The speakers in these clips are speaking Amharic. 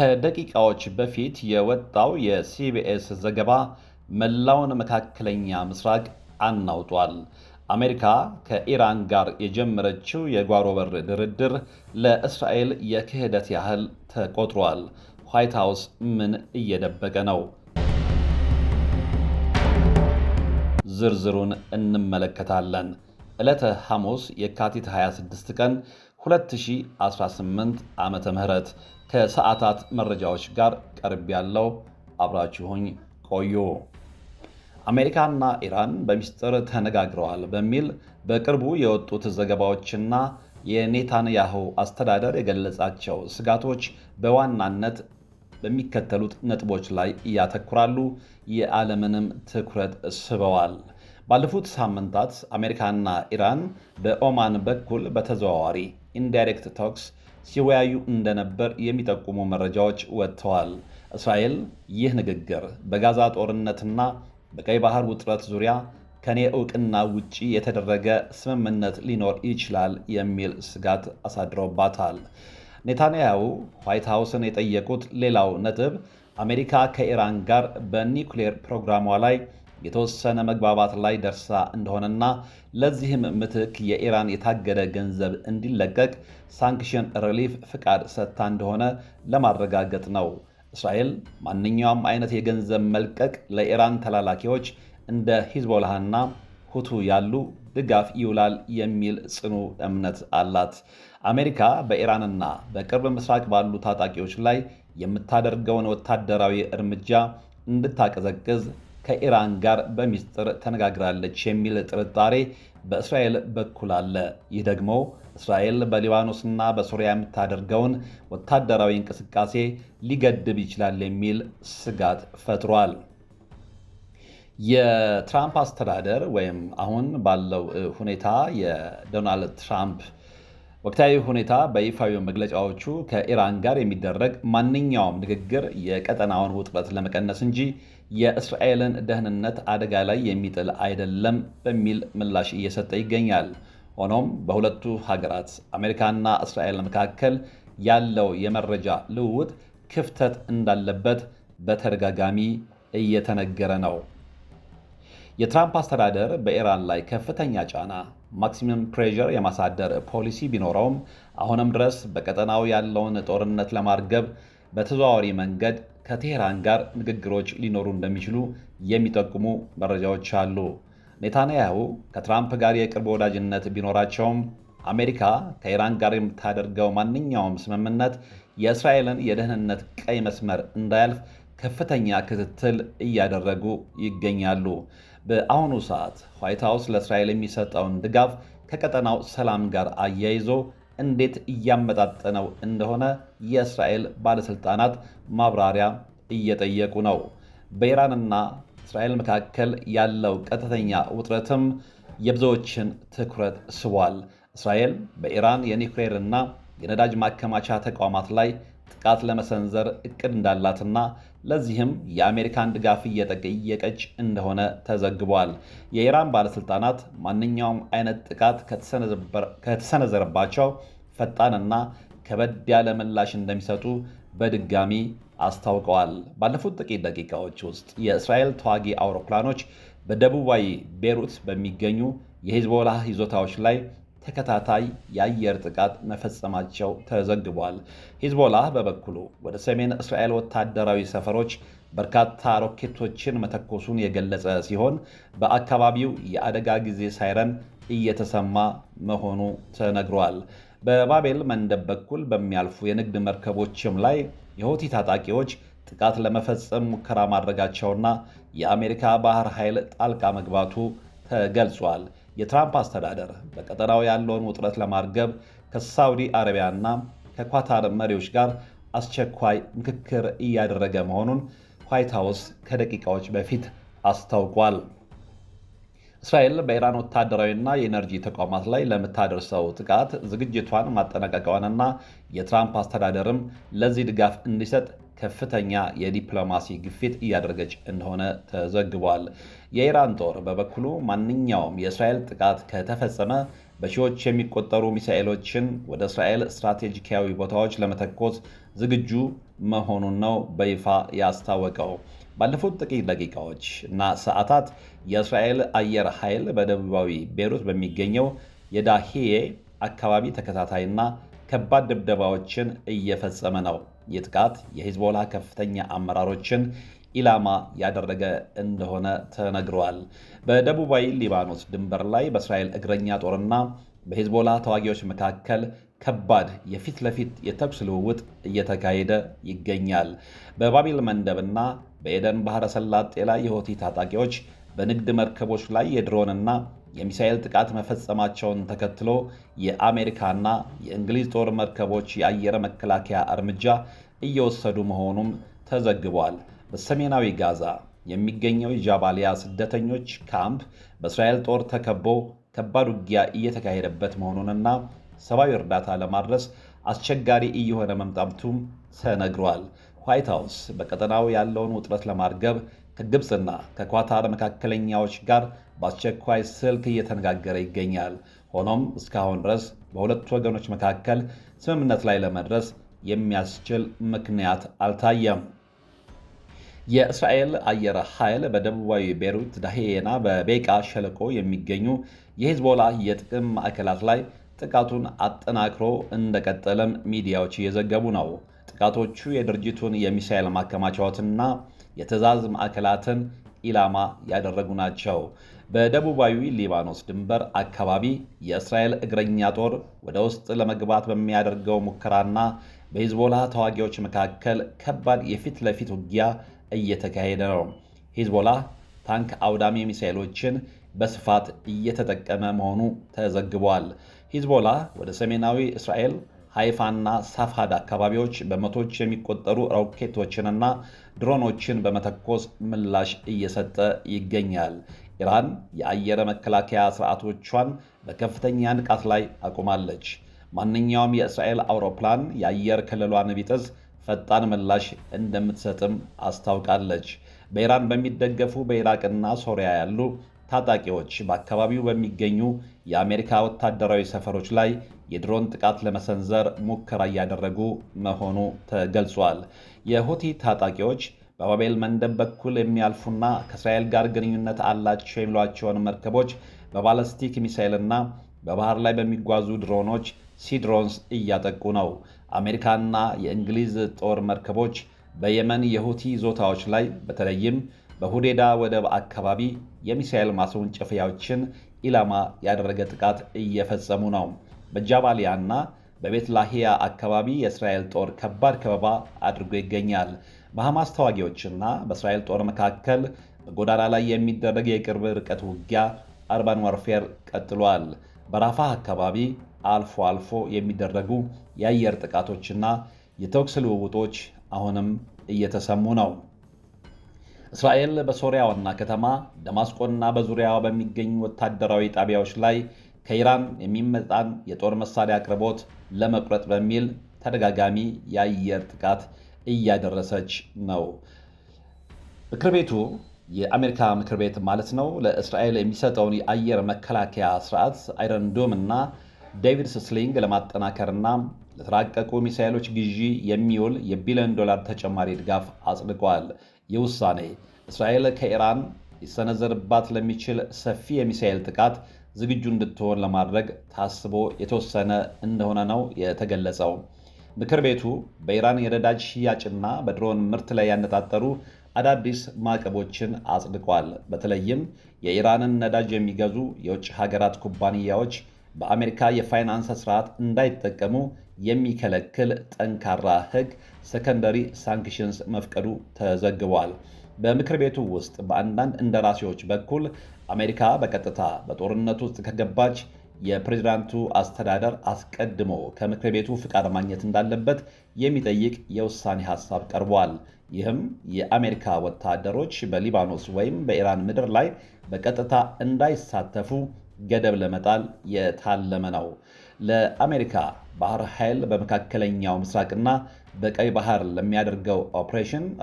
ከደቂቃዎች በፊት የወጣው የሲቢኤስ ዘገባ መላውን መካከለኛ ምስራቅ አናውጧል። አሜሪካ ከኢራን ጋር የጀመረችው የጓሮ በር ድርድር ለእስራኤል የክህደት ያህል ተቆጥሯል። ዋይት ሃውስ ምን እየደበቀ ነው? ዝርዝሩን እንመለከታለን። ዕለተ ሐሙስ የካቲት 26 ቀን 2018 ዓመተ ምህረት ከሰዓታት መረጃዎች ጋር ቀርብ ያለው አብራችሁኝ ቆዩ። አሜሪካና ኢራን በሚስጥር ተነጋግረዋል በሚል በቅርቡ የወጡት ዘገባዎችና የኔታንያሁ አስተዳደር የገለጻቸው ስጋቶች በዋናነት በሚከተሉት ነጥቦች ላይ ያተኩራሉ። የዓለምንም ትኩረት ስበዋል። ባለፉት ሳምንታት አሜሪካና ኢራን በኦማን በኩል በተዘዋዋሪ ኢንዳይሬክት ቶክስ ሲወያዩ እንደነበር የሚጠቁሙ መረጃዎች ወጥተዋል። እስራኤል ይህ ንግግር በጋዛ ጦርነትና በቀይ ባህር ውጥረት ዙሪያ ከኔ ዕውቅና ውጪ የተደረገ ስምምነት ሊኖር ይችላል የሚል ስጋት አሳድረውባታል። ኔታንያሁ ዋይት ሃውስን የጠየቁት ሌላው ነጥብ አሜሪካ ከኢራን ጋር በኒውክሌር ፕሮግራሟ ላይ የተወሰነ መግባባት ላይ ደርሳ እንደሆነና ለዚህም ምትክ የኢራን የታገደ ገንዘብ እንዲለቀቅ ሳንክሽን ሪሊፍ ፍቃድ ሰጥታ እንደሆነ ለማረጋገጥ ነው። እስራኤል ማንኛውም አይነት የገንዘብ መልቀቅ ለኢራን ተላላኪዎች እንደ ሂዝቦላህና ሁቱ ያሉ ድጋፍ ይውላል የሚል ጽኑ እምነት አላት። አሜሪካ በኢራንና በቅርብ ምስራቅ ባሉ ታጣቂዎች ላይ የምታደርገውን ወታደራዊ እርምጃ እንድታቀዘቅዝ ከኢራን ጋር በሚስጥር ተነጋግራለች የሚል ጥርጣሬ በእስራኤል በኩል አለ። ይህ ደግሞ እስራኤል በሊባኖስና በሶሪያ የምታደርገውን ወታደራዊ እንቅስቃሴ ሊገድብ ይችላል የሚል ስጋት ፈጥሯል። የትራምፕ አስተዳደር ወይም አሁን ባለው ሁኔታ የዶናልድ ትራምፕ ወቅታዊ ሁኔታ በይፋዊ መግለጫዎቹ ከኢራን ጋር የሚደረግ ማንኛውም ንግግር የቀጠናውን ውጥረት ለመቀነስ እንጂ የእስራኤልን ደህንነት አደጋ ላይ የሚጥል አይደለም በሚል ምላሽ እየሰጠ ይገኛል። ሆኖም በሁለቱ ሀገራት አሜሪካና እስራኤል መካከል ያለው የመረጃ ልውውጥ ክፍተት እንዳለበት በተደጋጋሚ እየተነገረ ነው። የትራምፕ አስተዳደር በኢራን ላይ ከፍተኛ ጫና ማክሲመም ፕሬዠር የማሳደር ፖሊሲ ቢኖረውም አሁንም ድረስ በቀጠናው ያለውን ጦርነት ለማርገብ በተዘዋዋሪ መንገድ ከቴህራን ጋር ንግግሮች ሊኖሩ እንደሚችሉ የሚጠቁሙ መረጃዎች አሉ። ኔታንያሁ ከትራምፕ ጋር የቅርብ ወዳጅነት ቢኖራቸውም አሜሪካ ከኢራን ጋር የምታደርገው ማንኛውም ስምምነት የእስራኤልን የደህንነት ቀይ መስመር እንዳያልፍ ከፍተኛ ክትትል እያደረጉ ይገኛሉ። በአሁኑ ሰዓት ዋይት ሃውስ ለእስራኤል የሚሰጠውን ድጋፍ ከቀጠናው ሰላም ጋር አያይዞ እንዴት እያመጣጠነው እንደሆነ የእስራኤል ባለስልጣናት ማብራሪያ እየጠየቁ ነው። በኢራንና እስራኤል መካከል ያለው ቀጥተኛ ውጥረትም የብዙዎችን ትኩረት ስቧል። እስራኤል በኢራን የኒውክሌርና የነዳጅ ማከማቻ ተቋማት ላይ ጥቃት ለመሰንዘር እቅድ እንዳላትና ለዚህም የአሜሪካን ድጋፍ እየጠየቀች እንደሆነ ተዘግቧል። የኢራን ባለስልጣናት ማንኛውም አይነት ጥቃት ከተሰነዘረባቸው ፈጣንና ከበድ ያለ ምላሽ እንደሚሰጡ በድጋሚ አስታውቀዋል። ባለፉት ጥቂት ደቂቃዎች ውስጥ የእስራኤል ተዋጊ አውሮፕላኖች በደቡባዊ ቤሩት በሚገኙ የሂዝቦላህ ይዞታዎች ላይ ተከታታይ የአየር ጥቃት መፈጸማቸው ተዘግቧል። ሂዝቦላህ በበኩሉ ወደ ሰሜን እስራኤል ወታደራዊ ሰፈሮች በርካታ ሮኬቶችን መተኮሱን የገለጸ ሲሆን በአካባቢው የአደጋ ጊዜ ሳይረን እየተሰማ መሆኑ ተነግሯል። በባቤል መንደብ በኩል በሚያልፉ የንግድ መርከቦችም ላይ የሁቲ ታጣቂዎች ጥቃት ለመፈጸም ሙከራ ማድረጋቸውና የአሜሪካ ባህር ኃይል ጣልቃ መግባቱ ተገልጿል። የትራምፕ አስተዳደር በቀጠናው ያለውን ውጥረት ለማርገብ ከሳውዲ አረቢያና ከኳታር መሪዎች ጋር አስቸኳይ ምክክር እያደረገ መሆኑን ዋይት ሃውስ ከደቂቃዎች በፊት አስታውቋል። እስራኤል በኢራን ወታደራዊና የኤነርጂ ተቋማት ላይ ለምታደርሰው ጥቃት ዝግጅቷን ማጠናቀቋንና የትራምፕ አስተዳደርም ለዚህ ድጋፍ እንዲሰጥ ከፍተኛ የዲፕሎማሲ ግፊት እያደረገች እንደሆነ ተዘግቧል። የኢራን ጦር በበኩሉ ማንኛውም የእስራኤል ጥቃት ከተፈጸመ በሺዎች የሚቆጠሩ ሚሳኤሎችን ወደ እስራኤል ስትራቴጂካዊ ቦታዎች ለመተኮስ ዝግጁ መሆኑን ነው በይፋ ያስታወቀው። ባለፉት ጥቂት ደቂቃዎች እና ሰዓታት የእስራኤል አየር ኃይል በደቡባዊ ቤይሩት በሚገኘው የዳሂዬ አካባቢ ተከታታይና ከባድ ድብደባዎችን እየፈጸመ ነው። ይህ ጥቃት የሂዝቦላ ከፍተኛ አመራሮችን ኢላማ ያደረገ እንደሆነ ተነግሯል። በደቡባዊ ሊባኖስ ድንበር ላይ በእስራኤል እግረኛ ጦርና በሂዝቦላ ተዋጊዎች መካከል ከባድ የፊት ለፊት የተኩስ ልውውጥ እየተካሄደ ይገኛል። በባቢል መንደብና በኤደን ባህረ ሰላጤ ላይ የሆቲ ታጣቂዎች በንግድ መርከቦች ላይ የድሮንና የሚሳኤል ጥቃት መፈጸማቸውን ተከትሎ የአሜሪካና የእንግሊዝ ጦር መርከቦች የአየር መከላከያ እርምጃ እየወሰዱ መሆኑም ተዘግቧል። በሰሜናዊ ጋዛ የሚገኘው የጃባሊያ ስደተኞች ካምፕ በእስራኤል ጦር ተከቦ ከባድ ውጊያ እየተካሄደበት መሆኑንና ሰብአዊ እርዳታ ለማድረስ አስቸጋሪ እየሆነ መምጣቱም ተነግሯል። ዋይት ሃውስ በቀጠናው ያለውን ውጥረት ለማርገብ ከግብፅና ከኳታር መካከለኛዎች ጋር በአስቸኳይ ስልክ እየተነጋገረ ይገኛል። ሆኖም እስካሁን ድረስ በሁለቱ ወገኖች መካከል ስምምነት ላይ ለመድረስ የሚያስችል ምክንያት አልታየም። የእስራኤል አየር ኃይል በደቡባዊ ቤይሩት ዳሂዬና በቤቃ ሸለቆ የሚገኙ የሂዝቦላ የጥቅም ማዕከላት ላይ ጥቃቱን አጠናክሮ እንደቀጠለም ሚዲያዎች እየዘገቡ ነው። ጥቃቶቹ የድርጅቱን የሚሳኤል ማከማቻዎችና የትዕዛዝ ማዕከላትን ኢላማ ያደረጉ ናቸው። በደቡባዊ ሊባኖስ ድንበር አካባቢ የእስራኤል እግረኛ ጦር ወደ ውስጥ ለመግባት በሚያደርገው ሙከራና በሂዝቦላ ተዋጊዎች መካከል ከባድ የፊት ለፊት ውጊያ እየተካሄደ ነው። ሂዝቦላ ታንክ አውዳሚ ሚሳኤሎችን በስፋት እየተጠቀመ መሆኑ ተዘግቧል። ሂዝቦላ ወደ ሰሜናዊ እስራኤል ሃይፋና ሳፋድ አካባቢዎች በመቶዎች የሚቆጠሩ ሮኬቶችንና ድሮኖችን በመተኮስ ምላሽ እየሰጠ ይገኛል። ኢራን የአየር መከላከያ ስርዓቶቿን በከፍተኛ ንቃት ላይ አቁማለች። ማንኛውም የእስራኤል አውሮፕላን የአየር ክልሏን ቢጥስ ፈጣን ምላሽ እንደምትሰጥም አስታውቃለች። በኢራን በሚደገፉ በኢራቅና ሶሪያ ያሉ ታጣቂዎች በአካባቢው በሚገኙ የአሜሪካ ወታደራዊ ሰፈሮች ላይ የድሮን ጥቃት ለመሰንዘር ሙከራ እያደረጉ መሆኑ ተገልጿል። የሁቲ ታጣቂዎች በባቤል መንደብ በኩል የሚያልፉና ከእስራኤል ጋር ግንኙነት አላቸው የሚሏቸውን መርከቦች በባለስቲክ ሚሳይልና በባህር ላይ በሚጓዙ ድሮኖች ሲድሮንስ እያጠቁ ነው። አሜሪካና የእንግሊዝ ጦር መርከቦች በየመን የሁቲ ይዞታዎች ላይ በተለይም በሁዴዳ ወደብ አካባቢ የሚሳኤል ማስወንጨፊያዎችን ኢላማ ያደረገ ጥቃት እየፈጸሙ ነው። በጃባሊያና በቤት ላሂያ አካባቢ የእስራኤል ጦር ከባድ ከበባ አድርጎ ይገኛል። በሐማስ ተዋጊዎችና በእስራኤል ጦር መካከል በጎዳና ላይ የሚደረግ የቅርብ ርቀት ውጊያ አርባን ዋርፌር ቀጥሏል። በራፋህ አካባቢ አልፎ አልፎ የሚደረጉ የአየር ጥቃቶችና የተኩስ ልውውጦች አሁንም እየተሰሙ ነው። እስራኤል በሶሪያ ዋና ከተማ ደማስቆና በዙሪያዋ በሚገኙ ወታደራዊ ጣቢያዎች ላይ ከኢራን የሚመጣን የጦር መሳሪያ አቅርቦት ለመቁረጥ በሚል ተደጋጋሚ የአየር ጥቃት እያደረሰች ነው። ምክር ቤቱ የአሜሪካ ምክር ቤት ማለት ነው ለእስራኤል የሚሰጠውን የአየር መከላከያ ስርዓት አይረን ዶም እና ዴቪድስ ስሊንግ ለማጠናከርና ለተራቀቁ ሚሳኤሎች ግዢ የሚውል የቢሊዮን ዶላር ተጨማሪ ድጋፍ አጽድቋል። ይህ ውሳኔ እስራኤል ከኢራን ሊሰነዘርባት ለሚችል ሰፊ የሚሳኤል ጥቃት ዝግጁ እንድትሆን ለማድረግ ታስቦ የተወሰነ እንደሆነ ነው የተገለጸው። ምክር ቤቱ በኢራን የነዳጅ ሽያጭና በድሮን ምርት ላይ ያነጣጠሩ አዳዲስ ማዕቀቦችን አጽድቋል። በተለይም የኢራንን ነዳጅ የሚገዙ የውጭ ሀገራት ኩባንያዎች በአሜሪካ የፋይናንስ ስርዓት እንዳይጠቀሙ የሚከለክል ጠንካራ ሕግ ሰከንደሪ ሳንክሽንስ መፍቀዱ ተዘግቧል። በምክር ቤቱ ውስጥ በአንዳንድ እንደራሴዎች በኩል አሜሪካ በቀጥታ በጦርነት ውስጥ ከገባች የፕሬዝዳንቱ አስተዳደር አስቀድሞ ከምክር ቤቱ ፍቃድ ማግኘት እንዳለበት የሚጠይቅ የውሳኔ ሐሳብ ቀርቧል። ይህም የአሜሪካ ወታደሮች በሊባኖስ ወይም በኢራን ምድር ላይ በቀጥታ እንዳይሳተፉ ገደብ ለመጣል የታለመ ነው። ለአሜሪካ ባህር ኃይል በመካከለኛው ምስራቅና በቀይ ባህር ለሚያደርገው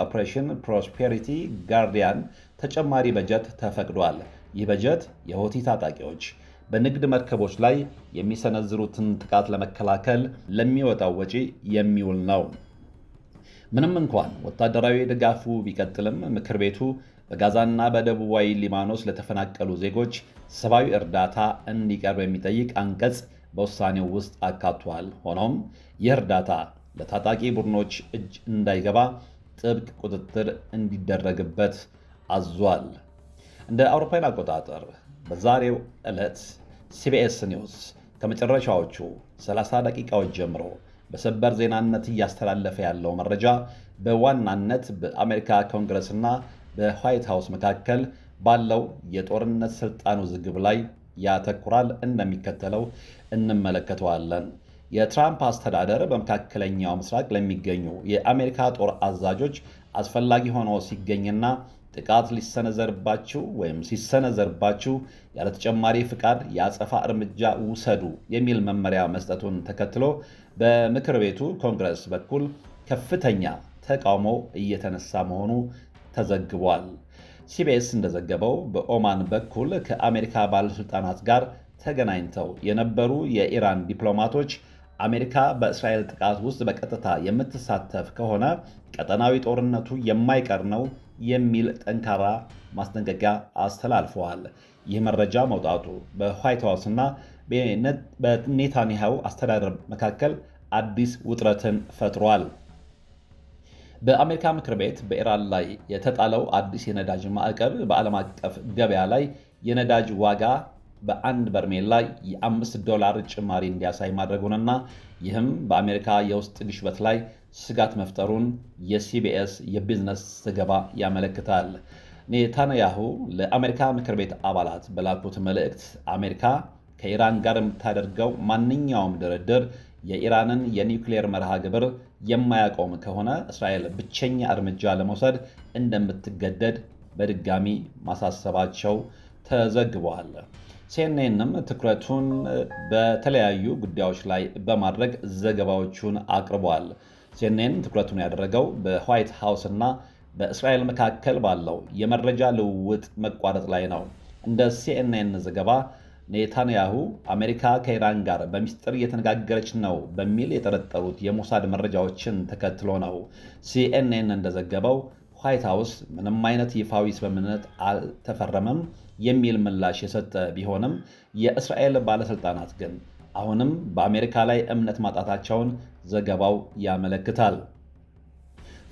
ኦፕሬሽን ፕሮስፔሪቲ ጋርዲያን ተጨማሪ በጀት ተፈቅዷል። ይህ በጀት የሆቲ ታጣቂዎች በንግድ መርከቦች ላይ የሚሰነዝሩትን ጥቃት ለመከላከል ለሚወጣው ወጪ የሚውል ነው። ምንም እንኳን ወታደራዊ ድጋፉ ቢቀጥልም ምክር ቤቱ በጋዛና በደቡባዊ ሊባኖስ ለተፈናቀሉ ዜጎች ሰብአዊ እርዳታ እንዲቀርብ የሚጠይቅ አንቀጽ በውሳኔው ውስጥ አካቷል። ሆኖም ይህ እርዳታ ለታጣቂ ቡድኖች እጅ እንዳይገባ ጥብቅ ቁጥጥር እንዲደረግበት አዟል። እንደ አውሮፓውያን አቆጣጠር በዛሬው ዕለት ሲቢኤስ ኒውስ ከመጨረሻዎቹ 30 ደቂቃዎች ጀምሮ በሰበር ዜናነት እያስተላለፈ ያለው መረጃ በዋናነት በአሜሪካ ኮንግረስና በዋይት ሃውስ መካከል ባለው የጦርነት ስልጣን ውዝግብ ላይ ያተኩራል። እንደሚከተለው እንመለከተዋለን። የትራምፕ አስተዳደር በመካከለኛው ምስራቅ ለሚገኙ የአሜሪካ ጦር አዛዦች አስፈላጊ ሆኖ ሲገኝና ጥቃት ሊሰነዘርባችሁ ወይም ሲሰነዘርባችሁ ያለ ተጨማሪ ፍቃድ የአጸፋ እርምጃ ውሰዱ የሚል መመሪያ መስጠቱን ተከትሎ በምክር ቤቱ ኮንግረስ በኩል ከፍተኛ ተቃውሞ እየተነሳ መሆኑ ተዘግቧል። ሲቢኤስ እንደዘገበው በኦማን በኩል ከአሜሪካ ባለሥልጣናት ጋር ተገናኝተው የነበሩ የኢራን ዲፕሎማቶች አሜሪካ በእስራኤል ጥቃት ውስጥ በቀጥታ የምትሳተፍ ከሆነ ቀጠናዊ ጦርነቱ የማይቀር ነው የሚል ጠንካራ ማስጠንቀቂያ አስተላልፈዋል። ይህ መረጃ መውጣቱ በዋይት ሃውስ እና በኔታንያሁ አስተዳደር መካከል አዲስ ውጥረትን ፈጥሯል። በአሜሪካ ምክር ቤት በኢራን ላይ የተጣለው አዲስ የነዳጅ ማዕቀብ በዓለም አቀፍ ገበያ ላይ የነዳጅ ዋጋ በአንድ በርሜል ላይ $5 ጭማሪ እንዲያሳይ ማድረጉንና ይህም በአሜሪካ የውስጥ ግሽበት ላይ ስጋት መፍጠሩን የሲቢኤስ የቢዝነስ ዘገባ ያመለክታል። ኔታንያሁ ለአሜሪካ ምክር ቤት አባላት በላኩት መልእክት አሜሪካ ከኢራን ጋር የምታደርገው ማንኛውም ድርድር የኢራንን የኒውክሌር መርሃ ግብር የማያቆም ከሆነ እስራኤል ብቸኛ እርምጃ ለመውሰድ እንደምትገደድ በድጋሚ ማሳሰባቸው ተዘግቧል። ሲኤንኤንም ትኩረቱን በተለያዩ ጉዳዮች ላይ በማድረግ ዘገባዎቹን አቅርቧል። ሲኤንኤን ትኩረቱን ያደረገው በዋይት ሃውስ እና በእስራኤል መካከል ባለው የመረጃ ልውውጥ መቋረጥ ላይ ነው። እንደ ሲኤንኤን ዘገባ ኔታንያሁ አሜሪካ ከኢራን ጋር በሚስጥር እየተነጋገረች ነው በሚል የጠረጠሩት የሞሳድ መረጃዎችን ተከትሎ ነው። ሲኤንኤን እንደዘገበው ዋይት ሃውስ ምንም አይነት ይፋዊ ስምምነት አልተፈረመም የሚል ምላሽ የሰጠ ቢሆንም የእስራኤል ባለሥልጣናት ግን አሁንም በአሜሪካ ላይ እምነት ማጣታቸውን ዘገባው ያመለክታል።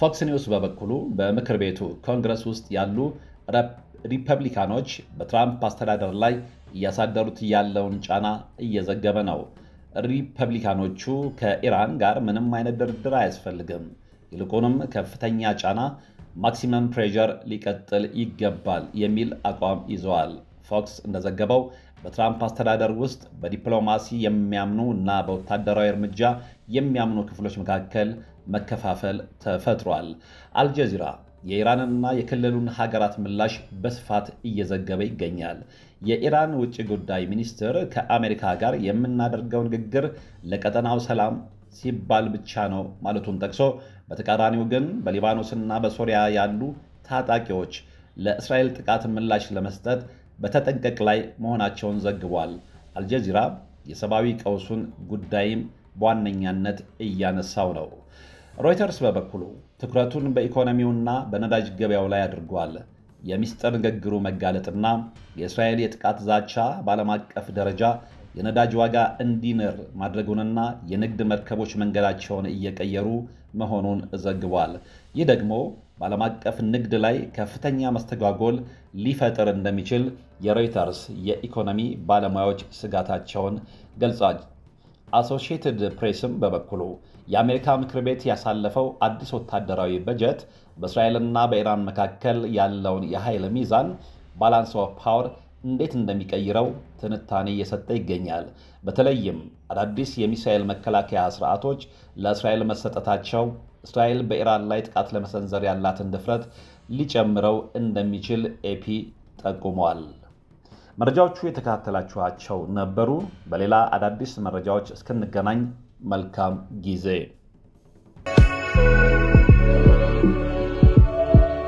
ፎክስ ኒውስ በበኩሉ በምክር ቤቱ ኮንግረስ ውስጥ ያሉ ሪፐብሊካኖች በትራምፕ አስተዳደር ላይ እያሳደሩት ያለውን ጫና እየዘገበ ነው። ሪፐብሊካኖቹ ከኢራን ጋር ምንም አይነት ድርድር አያስፈልግም፣ ይልቁንም ከፍተኛ ጫና ማክሲመም ፕሬዠር ሊቀጥል ይገባል የሚል አቋም ይዘዋል። ፎክስ እንደዘገበው በትራምፕ አስተዳደር ውስጥ በዲፕሎማሲ የሚያምኑ እና በወታደራዊ እርምጃ የሚያምኑ ክፍሎች መካከል መከፋፈል ተፈጥሯል። አልጀዚራ የኢራንና የክልሉን ሀገራት ምላሽ በስፋት እየዘገበ ይገኛል። የኢራን ውጭ ጉዳይ ሚኒስትር ከአሜሪካ ጋር የምናደርገው ንግግር ለቀጠናው ሰላም ሲባል ብቻ ነው ማለቱን ጠቅሶ በተቃራኒው ግን በሊባኖስና በሶሪያ ያሉ ታጣቂዎች ለእስራኤል ጥቃት ምላሽ ለመስጠት በተጠንቀቅ ላይ መሆናቸውን ዘግቧል። አልጀዚራ የሰብአዊ ቀውሱን ጉዳይም በዋነኛነት እያነሳው ነው። ሮይተርስ በበኩሉ ትኩረቱን በኢኮኖሚውና በነዳጅ ገበያው ላይ አድርጓል። የሚስጥር ንግግሩ መጋለጥና የእስራኤል የጥቃት ዛቻ በዓለም አቀፍ ደረጃ የነዳጅ ዋጋ እንዲንር ማድረጉንና የንግድ መርከቦች መንገዳቸውን እየቀየሩ መሆኑን ዘግቧል። ይህ ደግሞ በዓለም አቀፍ ንግድ ላይ ከፍተኛ መስተጓጎል ሊፈጥር እንደሚችል የሮይተርስ የኢኮኖሚ ባለሙያዎች ስጋታቸውን ገልጿል። አሶሺየትድ ፕሬስም በበኩሉ የአሜሪካ ምክር ቤት ያሳለፈው አዲስ ወታደራዊ በጀት በእስራኤልና በኢራን መካከል ያለውን የኃይል ሚዛን ባላንስ ኦፍ ፓወር እንዴት እንደሚቀይረው ትንታኔ እየሰጠ ይገኛል። በተለይም አዳዲስ የሚሳኤል መከላከያ ስርዓቶች ለእስራኤል መሰጠታቸው እስራኤል በኢራን ላይ ጥቃት ለመሰንዘር ያላትን ድፍረት ሊጨምረው እንደሚችል ኤፒ ጠቁሟል። መረጃዎቹ የተከታተላችኋቸው ነበሩ። በሌላ አዳዲስ መረጃዎች እስክንገናኝ መልካም ጊዜ